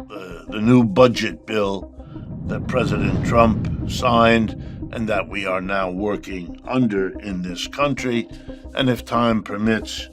the new budget bill that President Trump signed and that we are now working under in this country, and if time permits,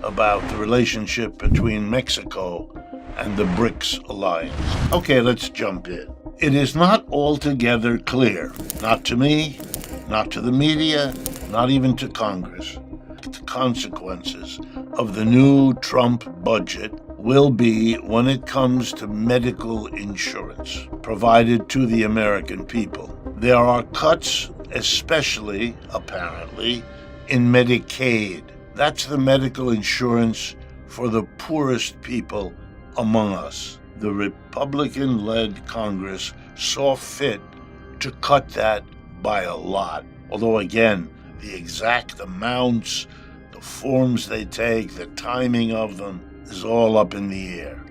about the relationship between Mexico and the BRICS alliance. Okay, let's jump in. It is not altogether clear, not to me, not to the media, not even to Congress, the consequences of the new Trump budget will be when it comes to medical insurance provided to the American people. There are cuts, especially, apparently, in Medicaid. That's the medical insurance for the poorest people among us. The Republican-led Congress saw fit to cut that by a lot. Although, again, the exact amounts, the forms they take, the timing of them is all up in the air.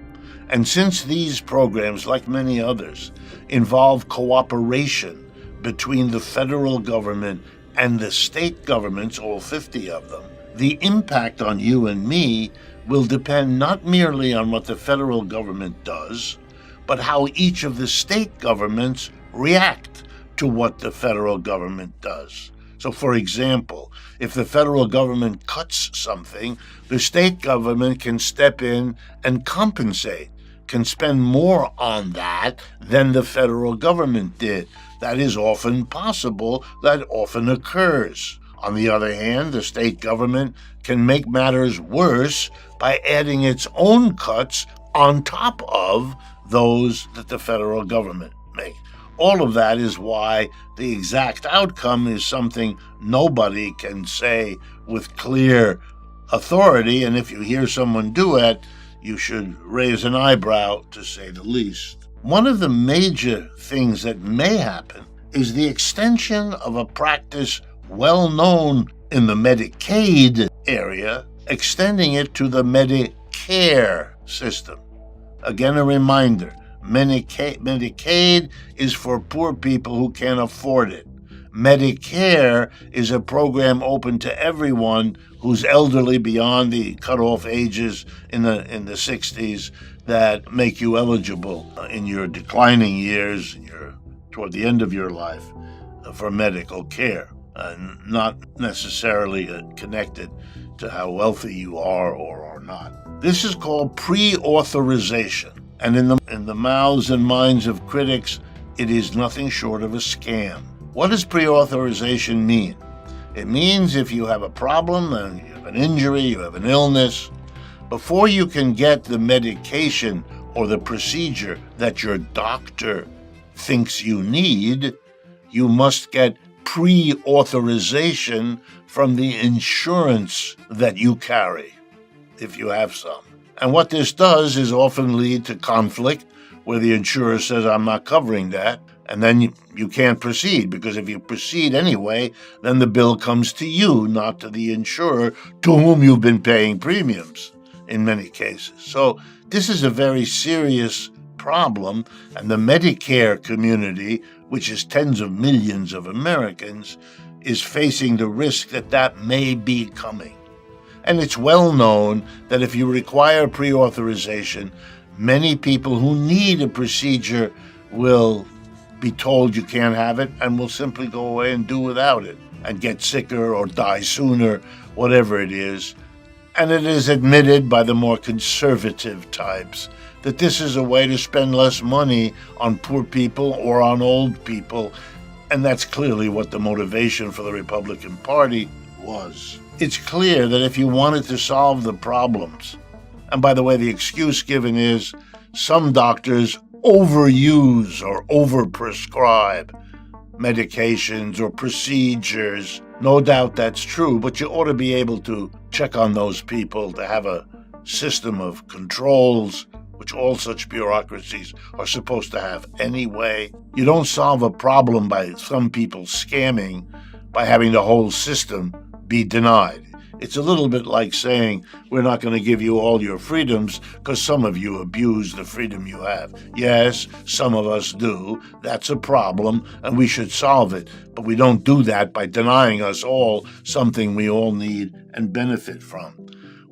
And since these programs, like many others, involve cooperation between the federal government and the state governments, all 50 of them, the impact on you and me will depend not merely on what the federal government does, but how each of the state governments react to what the federal government does. So, for example, if the federal government cuts something, the state government can step in and compensate, can spend more on that than the federal government did. That is often possible, that often occurs. On the other hand, the state government can make matters worse by adding its own cuts on top of those that the federal government makes. All of that is why the exact outcome is something nobody can say with clear authority, and if you hear someone do it, you should raise an eyebrow, to say the least. One of the major things that may happen is the extension of a practice well known in the Medicaid area, extending it to the Medicare system. Again, a reminder, Medicaid is for poor people who can't afford it. Medicare is a program open to everyone who's elderly beyond the cutoff ages in the 60s that make you eligible in your declining years, toward the end of your life, for medical care, not necessarily connected to how wealthy you are or are not. This is called pre-authorization. And in the mouths and minds of critics, it is nothing short of a scam. What does pre-authorization mean? It means if you have a problem, and you have an injury, you have an illness, before you can get the medication or the procedure that your doctor thinks you need, you must get pre-authorization from the insurance that you carry, if you have some. And what this does is often lead to conflict where the insurer says, I'm not covering that, and then you can't proceed, because if you proceed anyway, then the bill comes to you, not to the insurer, to whom you've been paying premiums in many cases. So this is a very serious problem, and the Medicare community, which is tens of millions of Americans, is facing the risk that that may be coming. And it's well known that if you require pre-authorization, many people who need a procedure will be told you can't have it and will simply go away and do without it and get sicker or die sooner, whatever it is. And it is admitted by the more conservative types that this is a way to spend less money on poor people or on old people, and that's clearly what the motivation for the Republican Party was. It's clear that if you wanted to solve the problems, and by the way, the excuse given is some doctors overuse or overprescribe medications or procedures. No doubt that's true, but you ought to be able to check on those people, to have a system of controls, which all such bureaucracies are supposed to have anyway. You don't solve a problem by some people scamming by having the whole system be denied. It's a little bit like saying, we're not going to give you all your freedoms because some of you abuse the freedom you have. Yes, some of us do. That's a problem, and we should solve it. But we don't do that by denying us all something we all need and benefit from.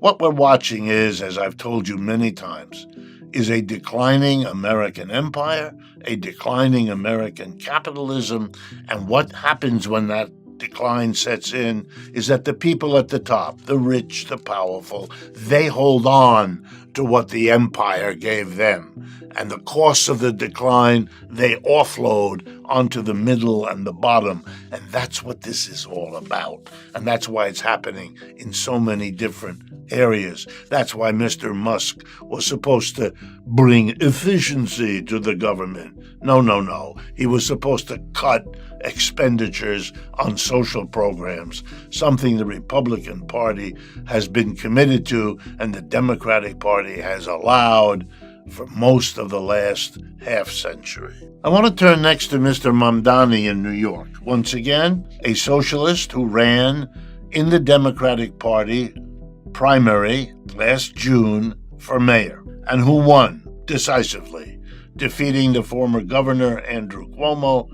What we're watching is, as I've told you many times, is a declining American empire, a declining American capitalism, and what happens when that decline sets in is that the people at the top, the rich, the powerful, they hold on to what the empire gave them. And the costs of the decline, they offload onto the middle and the bottom. And that's what this is all about. And that's why it's happening in so many different areas. That's why Mr. Musk was supposed to bring efficiency to the government. No. He was supposed to cut expenditures on social programs, something the Republican Party has been committed to and the Democratic Party has allowed for most of the last half century. I want to turn next to Mr. Mamdani in New York. Once again, a socialist who ran in the Democratic Party primary last June for mayor and who won decisively, defeating the former governor Andrew Cuomo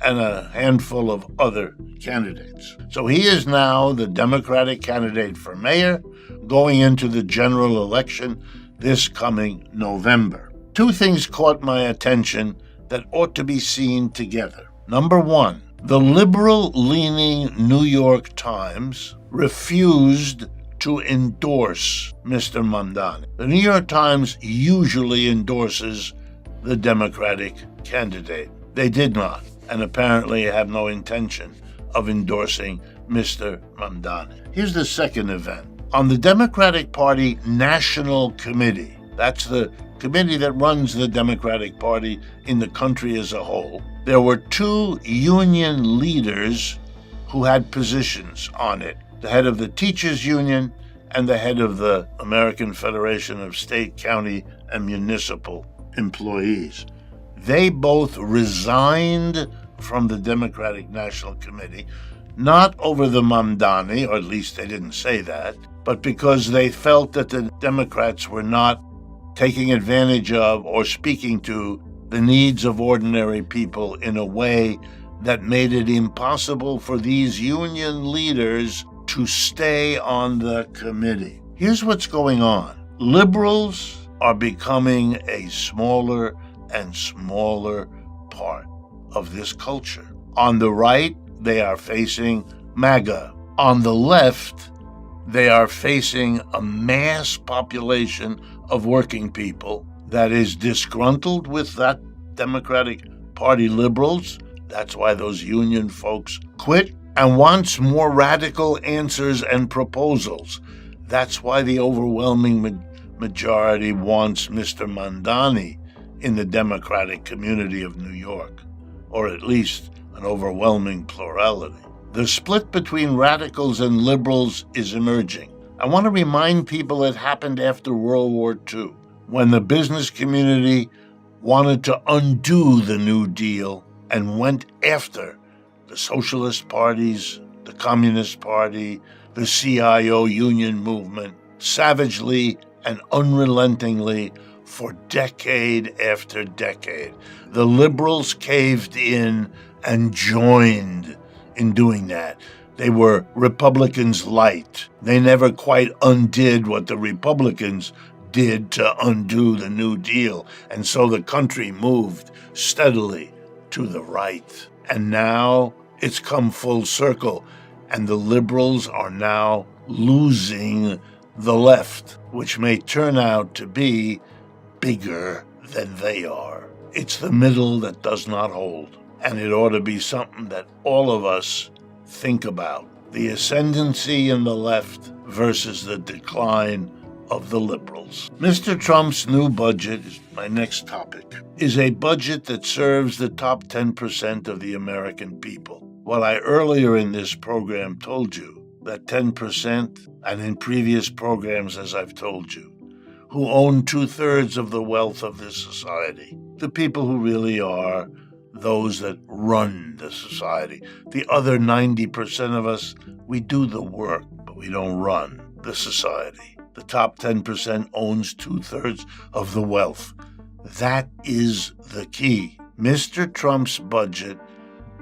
and a handful of other candidates. So he is now the Democratic candidate for mayor going into the general election this coming November. Two things caught my attention that ought to be seen together. Number one, the liberal-leaning New York Times refused to endorse Mr. Mamdani. The New York Times usually endorses the Democratic candidate. They did not, and apparently have no intention of endorsing Mr. Mamdani. Here's the second event. On the Democratic Party National Committee, that's the committee that runs the Democratic Party in the country as a whole, there were two union leaders who had positions on it, the head of the teachers union and the head of the American Federation of State, County, and Municipal Employees. They both resigned from the Democratic National Committee, not over the Mamdani, or at least they didn't say that, but because they felt that the Democrats were not taking advantage of or speaking to the needs of ordinary people in a way that made it impossible for these union leaders to stay on the committee. Here's what's going on. Liberals are becoming a smaller and smaller part of this culture. On the right, they are facing MAGA. On the left, they are facing a mass population of working people that is disgruntled with that Democratic Party liberals. That's why those union folks quit, and wants more radical answers and proposals. That's why the overwhelming majority wants Mr. Mamdani in the Democratic community of New York, or at least an overwhelming plurality. The split between radicals and liberals is emerging. I want to remind people it happened after World War II, when the business community wanted to undo the New Deal and went after the socialist parties, the Communist Party, the CIO union movement, savagely and unrelentingly for decade after decade. The liberals caved in and joined in doing that. They were Republicans light. They never quite undid what the Republicans did to undo the New Deal. And so the country moved steadily to the right. And now it's come full circle. And the liberals are now losing the left, which may turn out to be bigger than they are. It's the middle that does not hold. And it ought to be something that all of us think about. The ascendancy in the left versus the decline of the liberals. Mr. Trump's new budget, is my next topic, is a budget that serves the top 10% of the American people. While I earlier in this program told you that 10%, and in previous programs as I've told you, who own 2/3 of the wealth of this society, the people who really are those that run the society. The other 90% of us, we do the work, but we don't run the society. The top 10% owns 2/3 of the wealth. That is the key. Mr. Trump's budget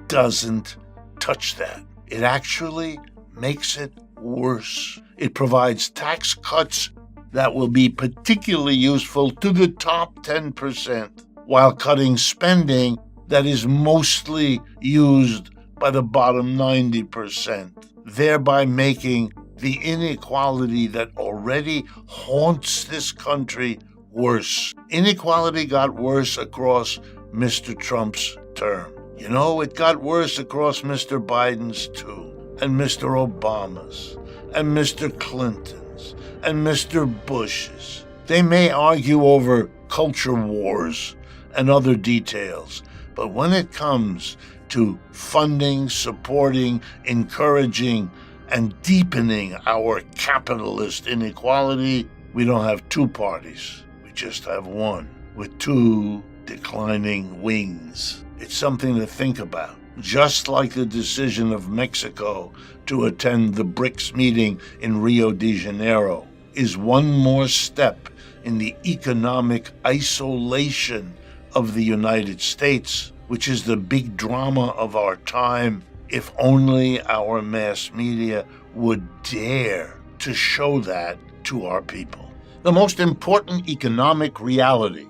doesn't touch that. It actually makes it worse. It provides tax cuts that will be particularly useful to the top 10%, while cutting spending that is mostly used by the bottom 90%, thereby making the inequality that already haunts this country worse. Inequality got worse across Mr. Trump's term. You know, it got worse across Mr. Biden's too, and Mr. Obama's, and Mr. Clinton's, and Mr. Bush's. They may argue over culture wars and other details, but when it comes to funding, supporting, encouraging, and deepening our capitalist inequality, we don't have two parties. We just have one, with two declining wings. It's something to think about. Just like the decision of Mexico to attend the BRICS meeting in Rio de Janeiro is one more step in the economic isolation of the United States, which is the big drama of our time. If only our mass media would dare to show that to our people. The most important economic reality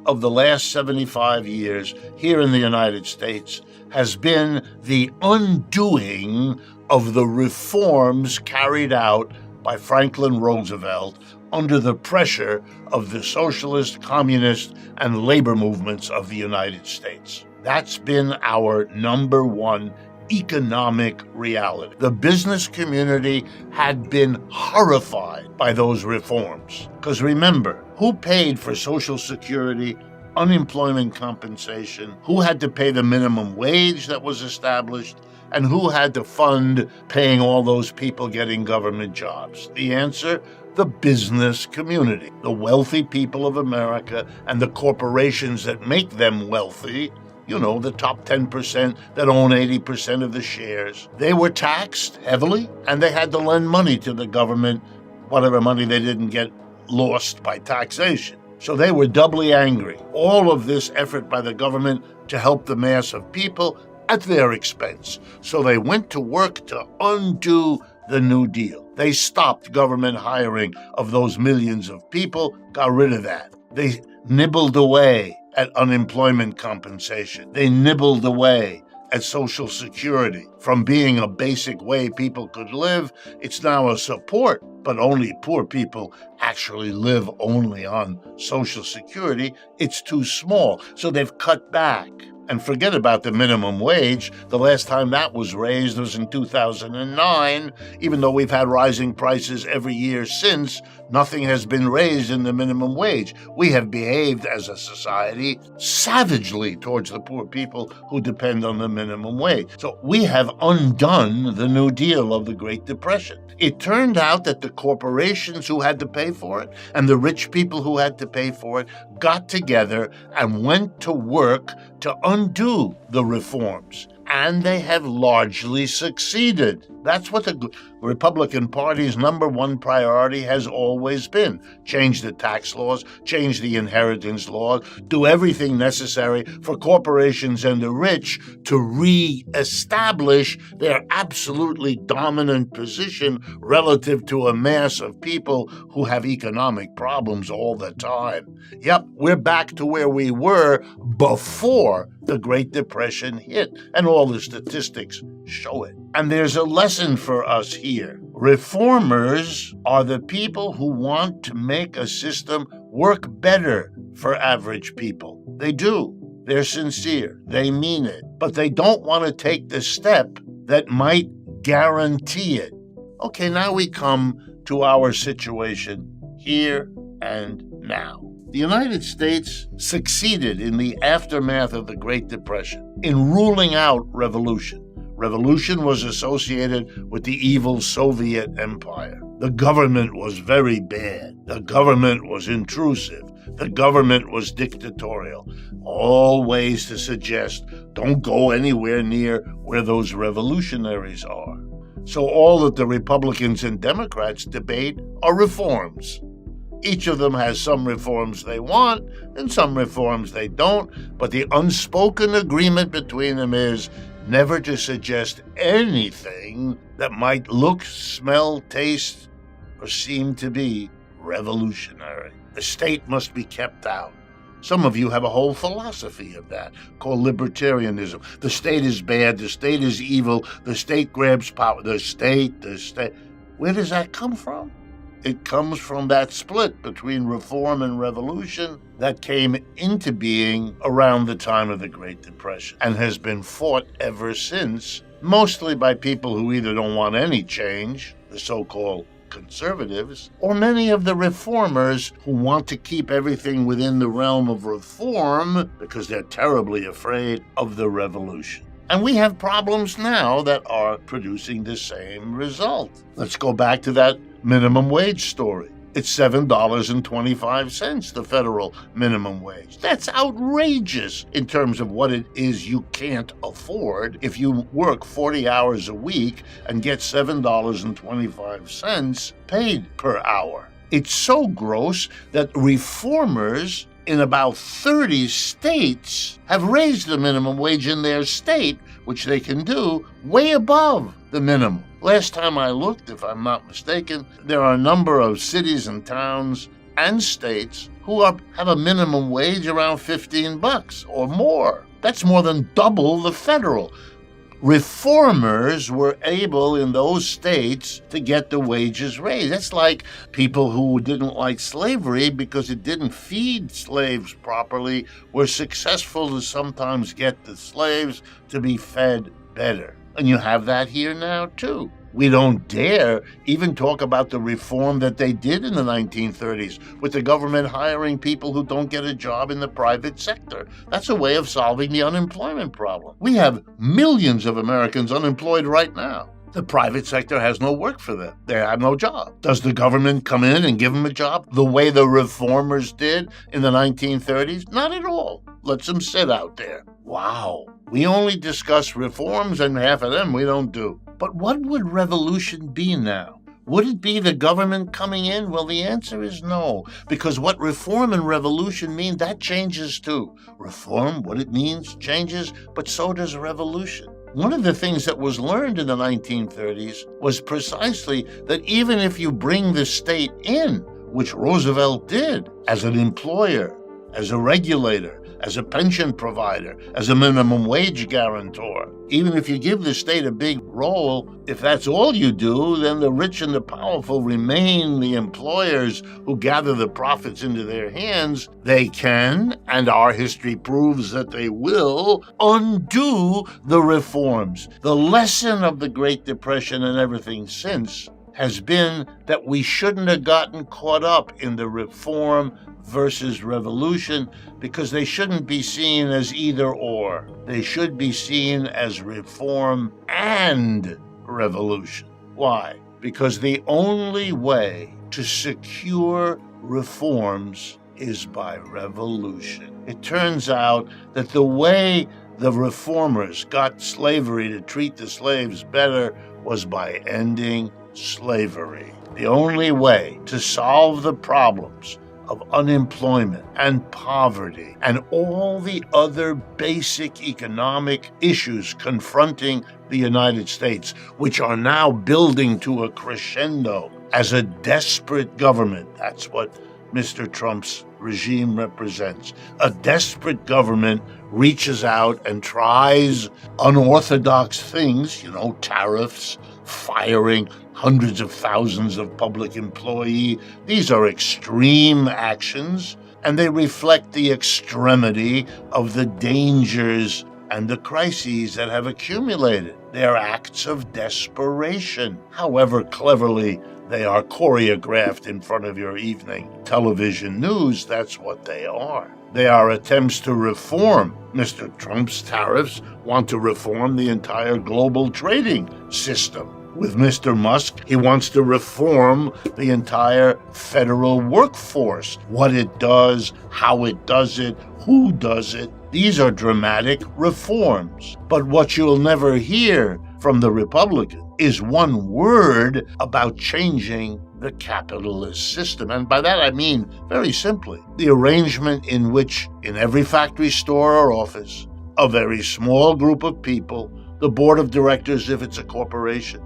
of the last 75 years here in the United States has been the undoing of the reforms carried out by Franklin Roosevelt under the pressure of the socialist, communist, and labor movements of the United States. That's been our number one economic reality. The business community had been horrified by those reforms. Because remember, who paid for Social Security, unemployment compensation, who had to pay the minimum wage that was established, and who had to fund paying all those people getting government jobs? The answer? The business community. The wealthy people of America and the corporations that make them wealthy, you know, the top 10% that own 80% of the shares. They were taxed heavily, and they had to lend money to the government, whatever money they didn't get lost by taxation. So they were doubly angry. All of this effort by the government to help the mass of people at their expense. So they went to work to undo the New Deal. They stopped government hiring of those millions of people, got rid of that. They nibbled away at unemployment compensation. They nibbled away at Social Security. From being a basic way people could live, it's now a support, but only poor people actually live only on Social Security. It's too small, so they've cut back. And forget about the minimum wage. The last time that was raised was in 2009. Even though we've had rising prices every year since, nothing has been raised in the minimum wage. We have behaved as a society savagely towards the poor people who depend on the minimum wage. So we have undone the New Deal of the Great Depression. It turned out that the corporations who had to pay for it and the rich people who had to pay for it got together and went to work to undo the reforms. And they have largely succeeded. That's what the Republican Party's number one priority has always been. Change the tax laws, change the inheritance laws, do everything necessary for corporations and the rich to re-establish their absolutely dominant position relative to a mass of people who have economic problems all the time. Yep, we're back to where we were before the Great Depression hit, and all the statistics show it. And there's a lesson for us here. Reformers are the people who want to make a system work better for average people. They do. They're sincere. They mean it. But they don't want to take the step that might guarantee it. Okay, now we come to our situation here and now. The United States succeeded in the aftermath of the Great Depression in ruling out revolution. Revolution was associated with the evil Soviet Empire. The government was very bad. The government was intrusive. The government was dictatorial. All ways to suggest don't go anywhere near where those revolutionaries are. So all that the Republicans and Democrats debate are reforms. Each of them has some reforms they want and some reforms they don't, but the unspoken agreement between them is never to suggest anything that might look, smell, taste, or seem to be revolutionary. The state must be kept out. Some of you have a whole philosophy of that called libertarianism. The state is bad, the state is evil, the state grabs power, the state. Where does that come from? It comes from that split between reform and revolution that came into being around the time of the Great Depression and has been fought ever since, mostly by people who either don't want any change, the so-called conservatives, or many of the reformers who want to keep everything within the realm of reform because they're terribly afraid of the revolution. And we have problems now that are producing the same result. Let's go back to that minimum wage story. It's $7.25, the federal minimum wage. That's outrageous in terms of what it is you can't afford if you work 40 hours a week and get $7.25 paid per hour. It's so gross that reformers in about 30 states have raised the minimum wage in their state, which they can do way above the minimum. Last time I looked, if I'm not mistaken, there are a number of cities and towns and states who have a minimum wage around $15 or more. That's more than double the federal. Reformers were able in those states to get the wages raised. That's like people who didn't like slavery because it didn't feed slaves properly were successful to sometimes get the slaves to be fed better. And you have that here now, too. We don't dare even talk about the reform that they did in the 1930s with the government hiring people who don't get a job in the private sector. That's a way of solving the unemployment problem. We have millions of Americans unemployed right now. The private sector has no work for them. They have no job. Does the government come in and give them a job the way the reformers did in the 1930s? Not at all. Lets them sit out there. Wow. We only discuss reforms, and half of them we don't do. But what would revolution be now? Would it be the government coming in? Well, the answer is no, because what reform and revolution mean, that changes too. Reform, what it means, changes, but so does revolution. One of the things that was learned in the 1930s was precisely that even if you bring the state in, which Roosevelt did as an employer, as a regulator, as a pension provider, as a minimum wage guarantor. Even if you give the state a big role, if that's all you do, then the rich and the powerful remain the employers who gather the profits into their hands. They can, and our history proves that they will, undo the reforms. The lesson of the Great Depression and everything since has been that we shouldn't have gotten caught up in the reform versus revolution, because they shouldn't be seen as either or. They should be seen as reform and revolution. Why? Because the only way to secure reforms is by revolution. It turns out that the way the reformers got slavery to treat the slaves better was by ending slavery. The only way to solve the problems of unemployment and poverty and all the other basic economic issues confronting the United States, which are now building to a crescendo as a desperate government. That's what Mr. Trump's regime represents. A desperate government reaches out and tries unorthodox things, tariffs, firing hundreds of thousands of public employees. These are extreme actions, and they reflect the extremity of the dangers and the crises that have accumulated. They are acts of desperation. However cleverly they are choreographed in front of your evening television news, that's what they are. They are attempts to reform. Mr. Trump's tariffs want to reform the entire global trading system. With Mr. Musk, he wants to reform the entire federal workforce. What it does, how it does it, who does it. These are dramatic reforms. But what you'll never hear from the Republicans is one word about changing the capitalist system. And by that I mean, very simply, the arrangement in which in every factory, store, or office, a very small group of people, the board of directors if it's a corporation,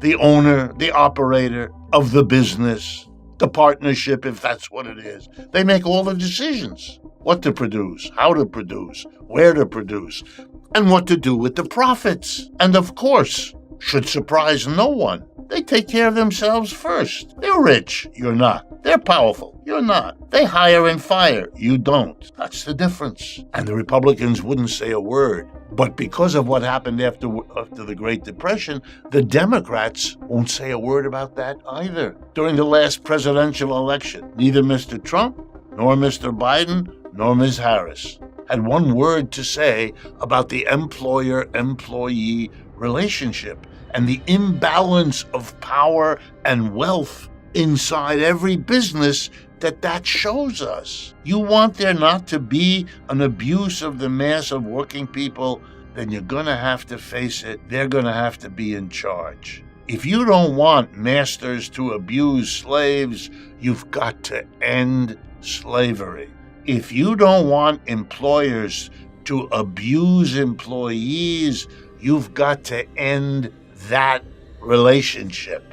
the owner, the operator of the business, the partnership, if that's what it is. They make all the decisions. What to produce, how to produce, where to produce, and what to do with the profits. And of course, should surprise no one, they take care of themselves first. They're rich, you're not. They're powerful, you're not. They hire and fire, you don't. That's the difference. And the Republicans wouldn't say a word. But because of what happened after the Great Depression, the Democrats won't say a word about that either. During the last presidential election, neither Mr. Trump, nor Mr. Biden, nor Ms. Harris had one word to say about the employer-employee relationship and the imbalance of power and wealth inside every business that shows us. You want there not to be an abuse of the mass of working people, then you're going to have to face it. They're going to have to be in charge. If you don't want masters to abuse slaves, you've got to end slavery. If you don't want employers to abuse employees, you've got to end that relationship.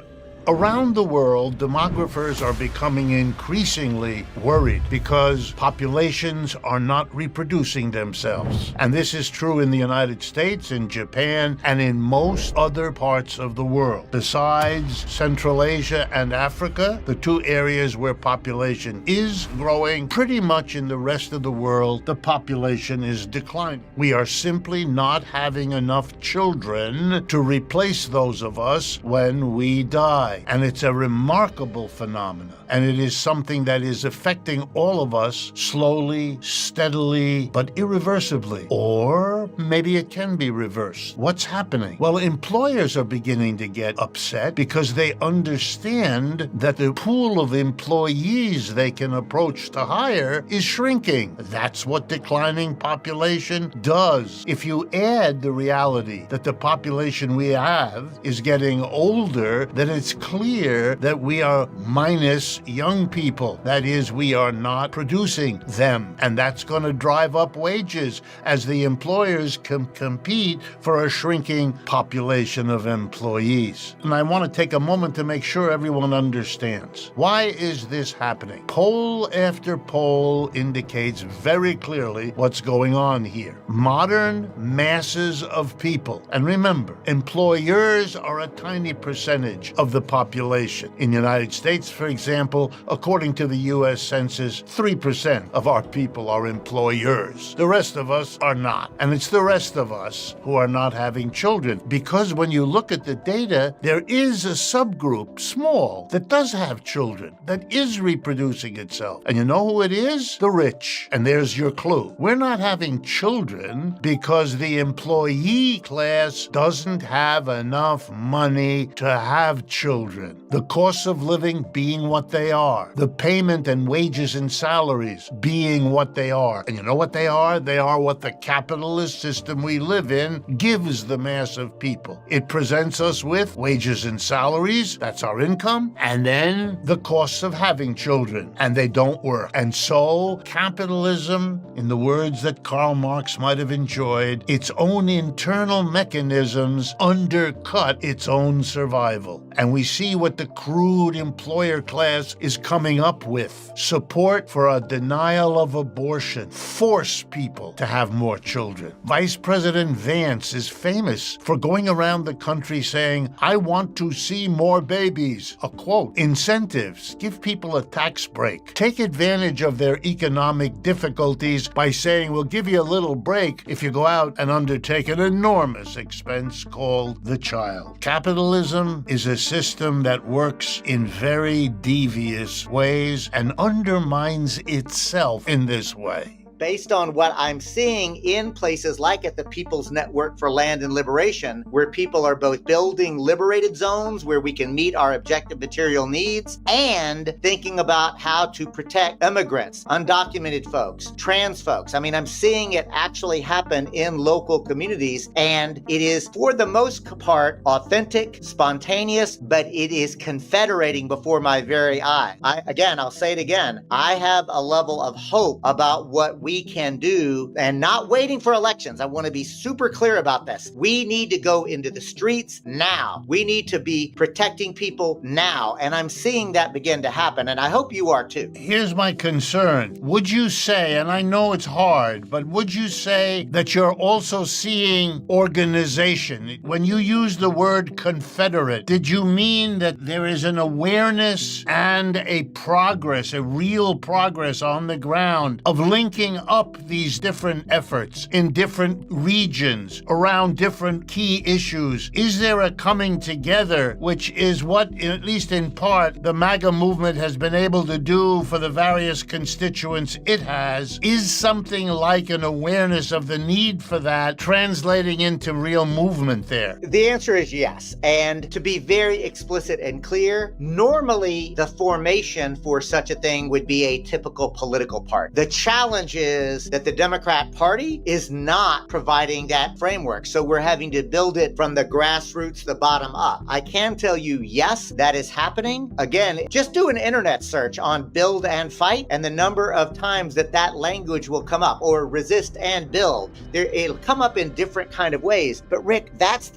Around the world, demographers are becoming increasingly worried because populations are not reproducing themselves. And this is true in the United States, in Japan, and in most other parts of the world. Besides Central Asia and Africa, the two areas where population is growing, pretty much in the rest of the world, the population is declining. We are simply not having enough children to replace those of us when we die. And it's a remarkable phenomenon. And it is something that is affecting all of us slowly, steadily, but irreversibly. Or maybe it can be reversed. What's happening? Well, employers are beginning to get upset because they understand that the pool of employees they can approach to hire is shrinking. That's what declining population does. If you add the reality that the population we have is getting older, then it's clear that we are minus young people. That is, we are not producing them. And that's going to drive up wages as the employers can compete for a shrinking population of employees. And I want to take a moment to make sure everyone understands. Why is this happening? Poll after poll indicates very clearly what's going on here. Modern masses of people, and remember, employers are a tiny percentage of the population. In the United States, for example, according to the U.S. Census, 3% of our people are employers. The rest of us are not. And it's the rest of us who are not having children. Because when you look at the data, there is a subgroup, small, that does have children, that is reproducing itself. And you know who it is? The rich. And there's your clue. We're not having children because the employee class doesn't have enough money to have children. The costs of living being what they are. The payment and wages and salaries being what they are. And you know what they are? They are what the capitalist system we live in gives the mass of people. It presents us with wages and salaries, that's our income, and then the costs of having children, and they don't work. And so capitalism, in the words that Karl Marx might have enjoyed, its own internal mechanisms undercut its own survival. And we see what the crude employer class is coming up with. Support for a denial of abortion. Force people to have more children. Vice President Vance is famous for going around the country saying, "I want to see more babies." A quote. Incentives. Give people a tax break. Take advantage of their economic difficulties by saying, "We'll give you a little break if you go out and undertake an enormous expense called the child." Capitalism is a system that works in very devious ways and undermines itself in this way. Based on what I'm seeing in places like at the People's Network for Land and Liberation, where people are both building liberated zones where we can meet our objective material needs and thinking about how to protect immigrants, undocumented folks, trans folks. I mean, I'm seeing it actually happen in local communities, and it is for the most part authentic, spontaneous, but it is confederating before my very eye. I'll say it again. I have a level of hope about what we can do, and not waiting for elections. I want to be super clear about this. We need to go into the streets now. We need to be protecting people now. And I'm seeing that begin to happen. And I hope you are too. Here's my concern. Would you say, and I know it's hard, but would you say that you're also seeing organization? When you use the word Confederate, did you mean that there is an awareness and a progress, a real progress on the ground of linking up these different efforts in different regions around different key issues? Is there a coming together, which is what, at least in part, the MAGA movement has been able to do for the various constituents it has? Is something like an awareness of the need for that translating into real movement there? The answer is yes. And to be very explicit and clear, normally the formation for such a thing would be a typical political party. The challenge is that the Democrat Party is not providing that framework. So we're having to build it from the grassroots, the bottom up. I can tell you, yes, that is happening. Again, just do an internet search on build and fight, and the number of times that language will come up, or resist and build. It'll come up in different kind of ways. But Rick, that's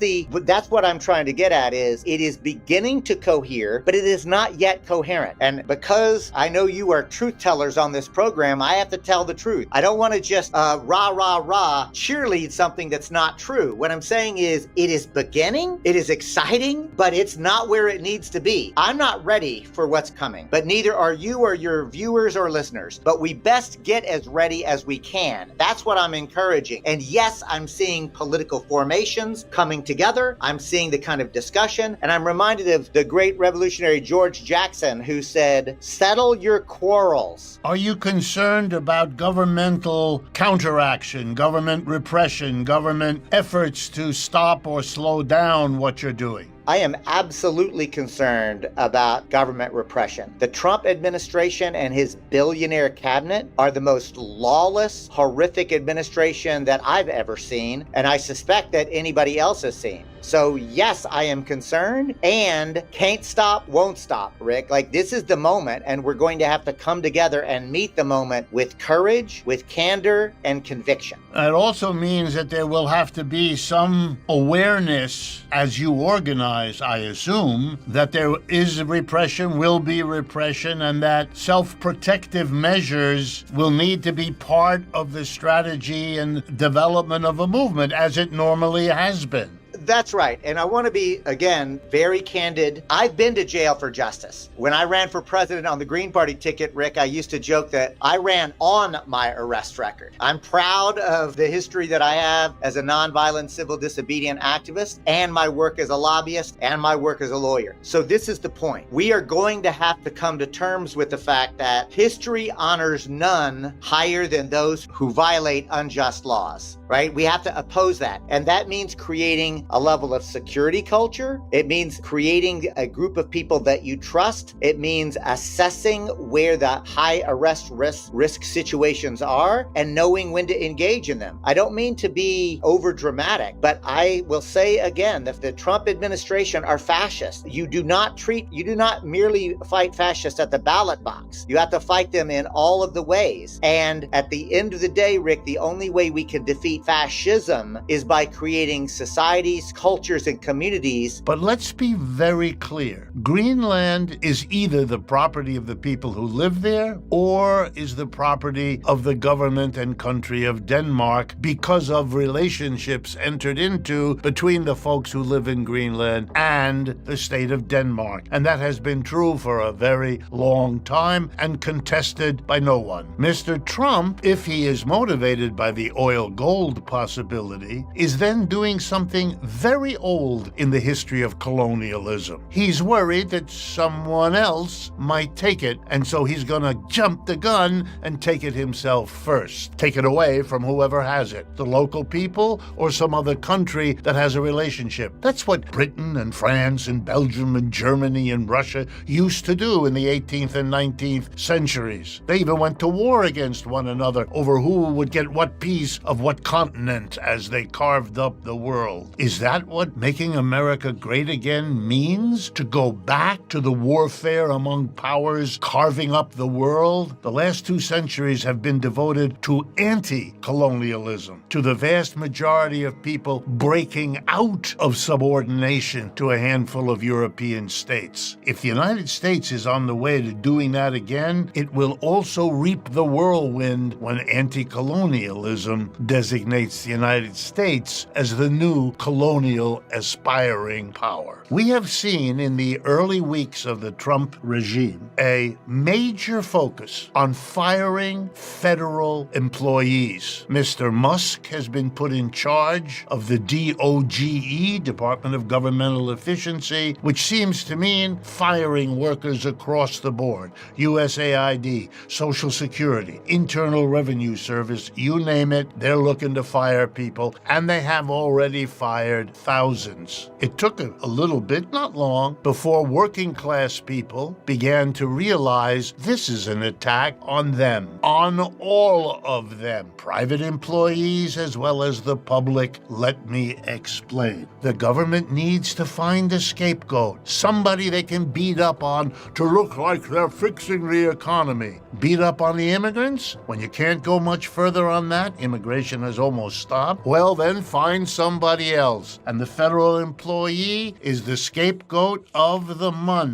what I'm trying to get at, is it is beginning to cohere, but it is not yet coherent. And because I know you are truth tellers on this program, I have to tell the truth. I don't want to just cheerlead something that's not true. What I'm saying is it is beginning, it is exciting, but it's not where it needs to be. I'm not ready for what's coming, but neither are you or your viewers or listeners. But we best get as ready as we can. That's what I'm encouraging. And yes, I'm seeing political formations coming together. I'm seeing the kind of discussion. And I'm reminded of the great revolutionary George Jackson, who said, "Settle your quarrels." Are you concerned about governmental counteraction, government repression, government efforts to stop or slow down what you're doing? I am absolutely concerned about government repression. The Trump administration and his billionaire cabinet are the most lawless, horrific administration that I've ever seen, and I suspect that anybody else has seen. So yes, I am concerned, and can't stop, won't stop, Rick. Like, this is the moment, and we're going to have to come together and meet the moment with courage, with candor, and conviction. It also means that there will have to be some awareness as you organize, I assume, that there is repression, will be repression, and that self-protective measures will need to be part of the strategy and development of a movement, as it normally has been. That's right. And I want to be, again, very candid. I've been to jail for justice. When I ran for president on the Green Party ticket, Rick, I used to joke that I ran on my arrest record. I'm proud of the history that I have as a nonviolent civil disobedient activist, and my work as a lobbyist, and my work as a lawyer. So this is the point. We are going to have to come to terms with the fact that history honors none higher than those who violate unjust laws, right? We have to oppose that. And that means creating a level of security culture. It means creating a group of people that you trust. It means assessing where the high arrest risk situations are and knowing when to engage in them. I don't mean to be over dramatic, but I will say again that the Trump administration are fascists. You do not merely fight fascists at the ballot box. You have to fight them in all of the ways. And at the end of the day, Rick, the only way we can defeat fascism is by creating societies, cultures, and communities. But let's be very clear. Greenland is either the property of the people who live there or is the property of the government and country of Denmark because of relationships entered into between the folks who live in Greenland and the state of Denmark. And that has been true for a very long time and contested by no one. Mr. Trump, if he is motivated by the oil gold possibility, is then doing something very old in the history of colonialism. He's worried that someone else might take it, and so he's gonna jump the gun and take it himself first. Take it away from whoever has it, the local people or some other country that has a relationship. That's what Britain and France and Belgium and Germany and Russia used to do in the 18th and 19th centuries. They even went to war against one another over who would get what piece of what continent as they carved up the world. Is that what making America great again means? To go back to the warfare among powers carving up the world? The last 2 centuries have been devoted to anti-colonialism, to the vast majority of people breaking out of subordination to a handful of European states. If the United States is on the way to doing that again, it will also reap the whirlwind when anti-colonialism designates the United States as the new colonial aspiring power. We have seen in the early weeks of the Trump regime a major focus on firing federal employees. Mr. Musk has been put in charge of the DOGE, Department of Governmental Efficiency, which seems to mean firing workers across the board. USAID, Social Security, Internal Revenue Service, you name it, they're looking to fire people, and they have already fired thousands. It took a little bit, not long, before working class people began to realize this is an attack on them, on all of them, private employees as well as the public. Let me explain. The government needs to find a scapegoat, somebody they can beat up on to look like they're fixing the economy. Beat up on the immigrants? When you can't go much further on that, immigration has almost stopped, well then find somebody else. And the federal employee is the scapegoat of the month.